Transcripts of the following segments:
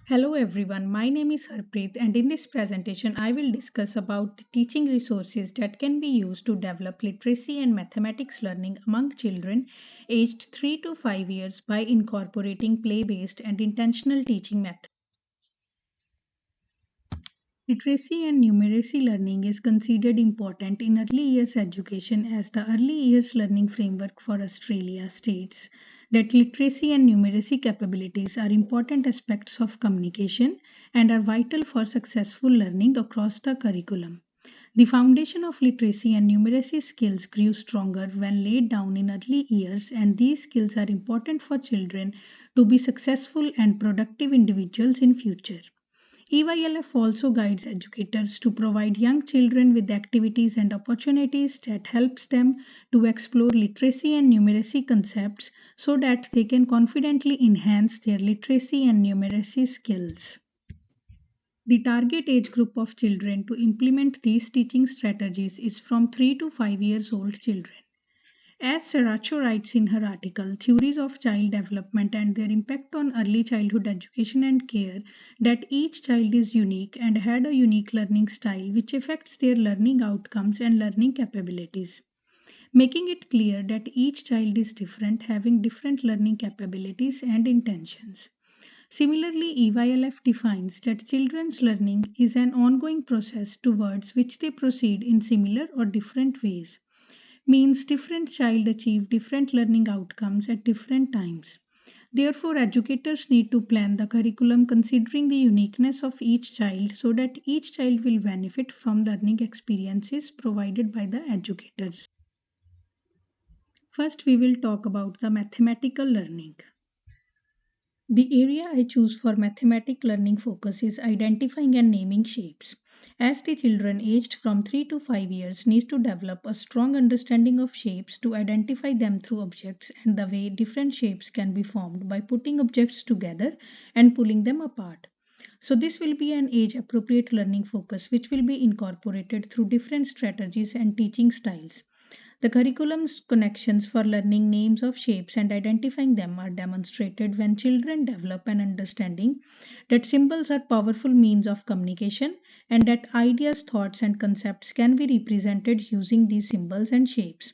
Hello everyone, my name is Harpreet and in this presentation I will discuss about the teaching resources that can be used to develop literacy and mathematics learning among children aged 3 to 5 years by incorporating play-based and intentional teaching methods. Literacy and numeracy learning is considered important in early years education as the early years learning framework for Australia states that literacy and numeracy capabilities are important aspects of communication and are vital for successful learning across the curriculum. The foundation of literacy and numeracy skills grew stronger when laid down in early years, and these skills are important for children to be successful and productive individuals in future. EYLF also guides educators to provide young children with activities and opportunities that helps them to explore literacy and numeracy concepts so that they can confidently enhance their literacy and numeracy skills. The target age group of children to implement these teaching strategies is from 3 to 5 years old children. As Saracho writes in her article, Theories of Child Development and Their Impact on Early Childhood Education and Care, that each child is unique and had a unique learning style which affects their learning outcomes and learning capabilities, making it clear that each child is different, having different learning capabilities and intentions. Similarly, EYLF defines that children's learning is an ongoing process towards which they proceed in similar or different ways, means different child achieve different learning outcomes at different times. Therefore, educators need to plan the curriculum considering the uniqueness of each child so that each child will benefit from learning experiences provided by the educators. First, we will talk about the mathematical learning. The area I choose for mathematic learning focus is identifying and naming shapes, as the children aged from 3 to 5 years need to develop a strong understanding of shapes to identify them through objects and the way different shapes can be formed by putting objects together and pulling them apart. So this will be an age appropriate learning focus which will be incorporated through different strategies and teaching styles. The curriculum's connections for learning names of shapes and identifying them are demonstrated when children develop an understanding that symbols are powerful means of communication and that ideas, thoughts, and concepts can be represented using these symbols and shapes.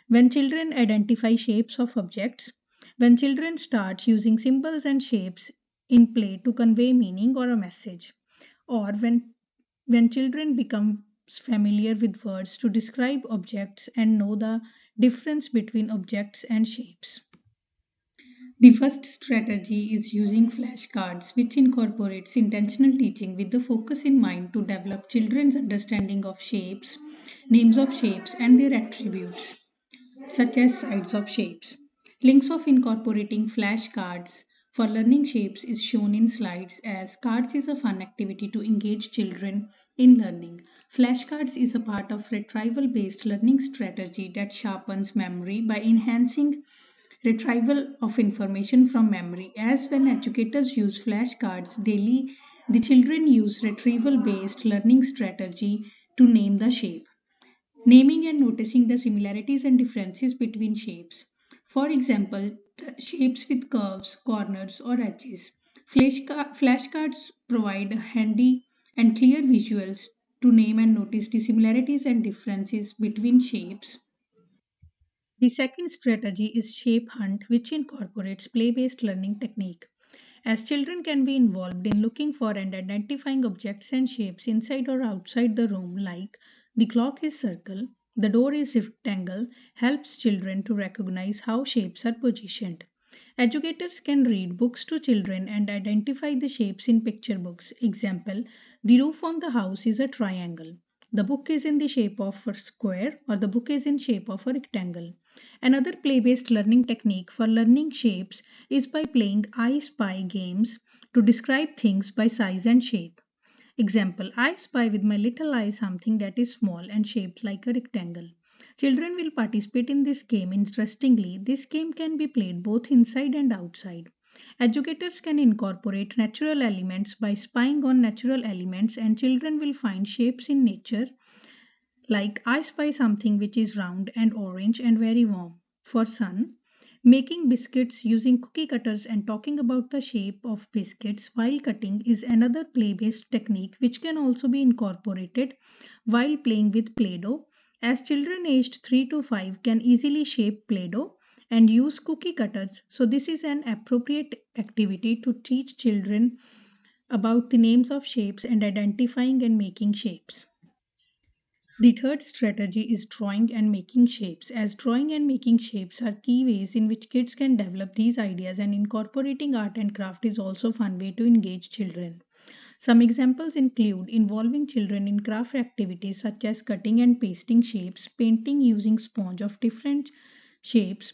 When children identify shapes of objects, when children start using symbols and shapes in play to convey meaning or a message, or when children become familiar with words to describe objects and know the difference between objects and shapes. The first strategy is using flashcards, which incorporates intentional teaching with the focus in mind to develop children's understanding of shapes, names of shapes, and their attributes, such as sides of shapes. Links of incorporating flashcards for learning shapes is shown in slides as cards is a fun activity to engage children in learning. Flashcards is a part of retrieval based learning strategy that sharpens memory by enhancing retrieval of information from memory. As when educators use flashcards daily, the children use retrieval based learning strategy to name the shape, naming and noticing the similarities and differences between shapes. For example, the shapes with curves, corners, or edges. Flashcards provide handy and clear visuals to name and notice the similarities and differences between shapes. The second strategy is shape hunt, which incorporates play based learning technique. As children can be involved in looking for and identifying objects and shapes inside or outside the room, like the clock is circle, the door is rectangle, helps children to recognize how shapes are positioned. Educators can read books to children and identify the shapes in picture books. Example, the roof on the house is a triangle. The book is in the shape of a square or the book is in shape of a rectangle. Another play-based learning technique for learning shapes is by playing I Spy games to describe things by size and shape. Example, I spy with my little eye something that is small and shaped like a rectangle. Children will participate in this game. Interestingly, this game can be played both inside and outside. Educators can incorporate natural elements by spying on natural elements, and children will find shapes in nature, like I spy something which is round and orange and very warm. For sun, Making biscuits using cookie cutters and talking about the shape of biscuits while cutting is another play based technique which can also be incorporated while playing with Play Doh, as children aged 3 to 5 can easily shape Play Doh and use cookie cutters. So, this is an appropriate activity to teach children about the names of shapes and identifying and making shapes. The third strategy is drawing and making shapes, as drawing and making shapes are key ways in which kids can develop these ideas, and incorporating art and craft is also a fun way to engage children. Some examples include involving children in craft activities such as cutting and pasting shapes, painting using sponge of different shapes,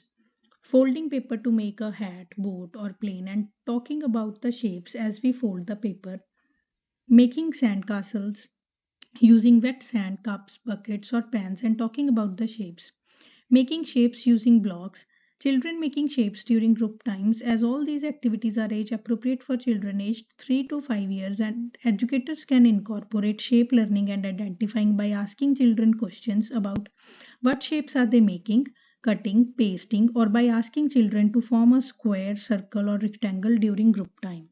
folding paper to make a hat, boat, or plane, and talking about the shapes as we fold the paper, making sandcastles using wet sand, cups, buckets, or pans, and talking about the shapes. Making shapes using blocks. Children making shapes during group times, as all these activities are age appropriate for children aged 3 to 5 years, and educators can incorporate shape learning and identifying by asking children questions about what shapes are they making, cutting, pasting, or by asking children to form a square, circle, or rectangle during group time.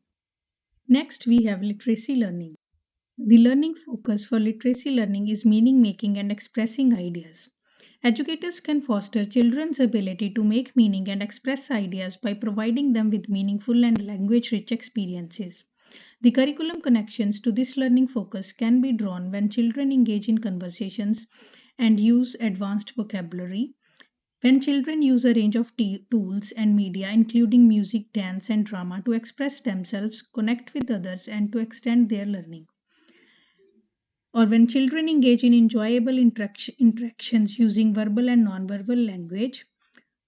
Next, we have literacy learning. The learning focus for literacy learning is meaning making and expressing ideas. Educators can foster children's ability to make meaning and express ideas by providing them with meaningful and language rich experiences. The curriculum connections to this learning focus can be drawn when children engage in conversations and use advanced vocabulary. When children use a range of tools and media, including music, dance, and drama, to express themselves, connect with others, and to extend their learning, or when children engage in enjoyable interactions using verbal and nonverbal language,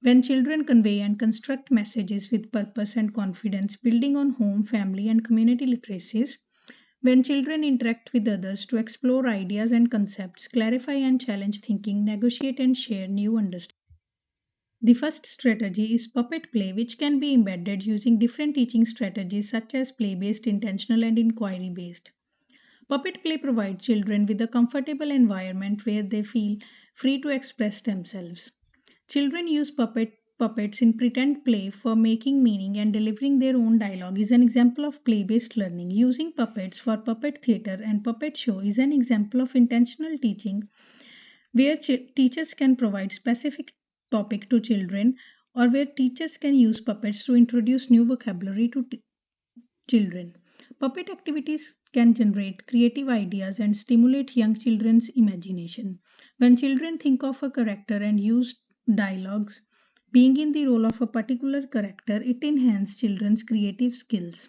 when children convey and construct messages with purpose and confidence, building on home, family, and community literacies, when children interact with others to explore ideas and concepts, clarify and challenge thinking, negotiate and share new understanding. The first strategy is puppet play, which can be embedded using different teaching strategies such as play based, intentional, and inquiry based. Puppet play provides children with a comfortable environment where they feel free to express themselves. Children use puppets in pretend play for making meaning and delivering their own dialogue is an example of play-based learning. Using puppets for puppet theater and puppet show is an example of intentional teaching where teachers can provide specific topic to children, or where teachers can use puppets to introduce new vocabulary to children. Puppet activities can generate creative ideas and stimulate young children's imagination. When children think of a character and use dialogues, being in the role of a particular character, it enhances children's creative skills.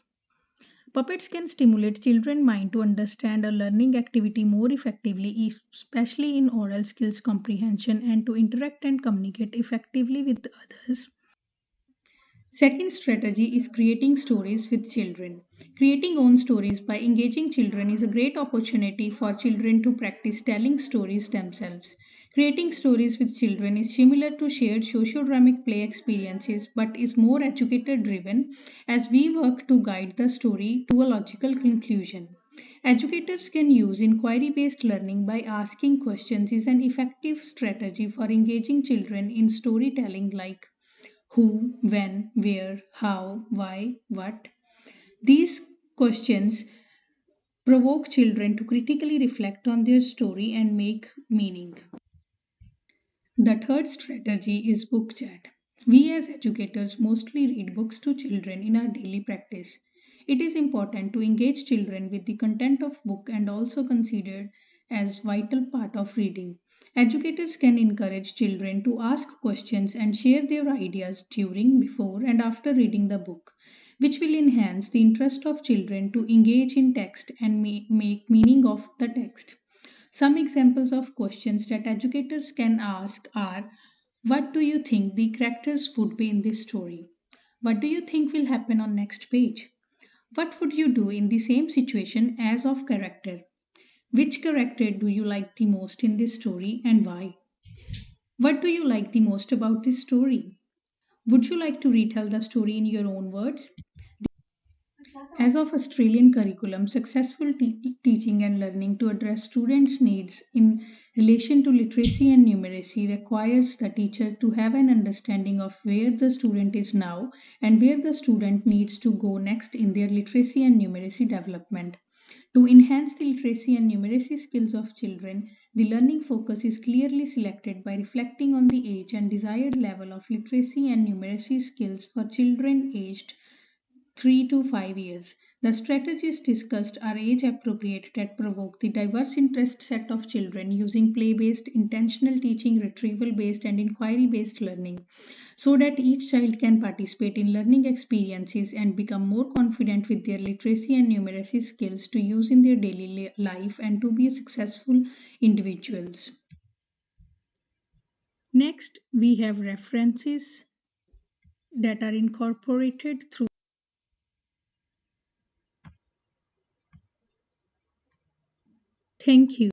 Puppets can stimulate children's mind to understand a learning activity more effectively, especially in oral skills comprehension, and to interact and communicate effectively with others. Second strategy is creating stories with children. Creating own stories by engaging children is a great opportunity for children to practice telling stories themselves. Creating stories with children is similar to shared sociodramic play experiences but is more educator driven as we work to guide the story to a logical conclusion. Educators can use inquiry based learning by asking questions is an effective strategy for engaging children in storytelling like who, when, where, how, why, what. These questions provoke children to critically reflect on their story and make meaning. The third strategy is book chat. We as educators mostly read books to children in our daily practice. It is important to engage children with the content of book and also considered as vital part of reading. Educators can encourage children to ask questions and share their ideas during, before, and after reading the book, which will enhance the interest of children to engage in text and make meaning of the text. Some examples of questions that educators can ask are: what do you think the characters would be in this story? What do you think will happen on next page? What would you do in the same situation as of character? Which character do you like the most in this story and why? What do you like the most about this story? Would you like to retell the story in your own words? As of Australian curriculum, successful teaching and learning to address students' needs in relation to literacy and numeracy requires the teacher to have an understanding of where the student is now and where the student needs to go next in their literacy and numeracy development. To enhance the literacy and numeracy skills of children, the learning focus is clearly selected by reflecting on the age and desired level of literacy and numeracy skills for children aged 3 to 5 years. The strategies discussed are age appropriate that provoke the diverse interest set of children using play based, intentional teaching, retrieval based, and inquiry based learning so that each child can participate in learning experiences and become more confident with their literacy and numeracy skills to use in their daily life and to be successful individuals. Next, we have references that are incorporated through. Thank you.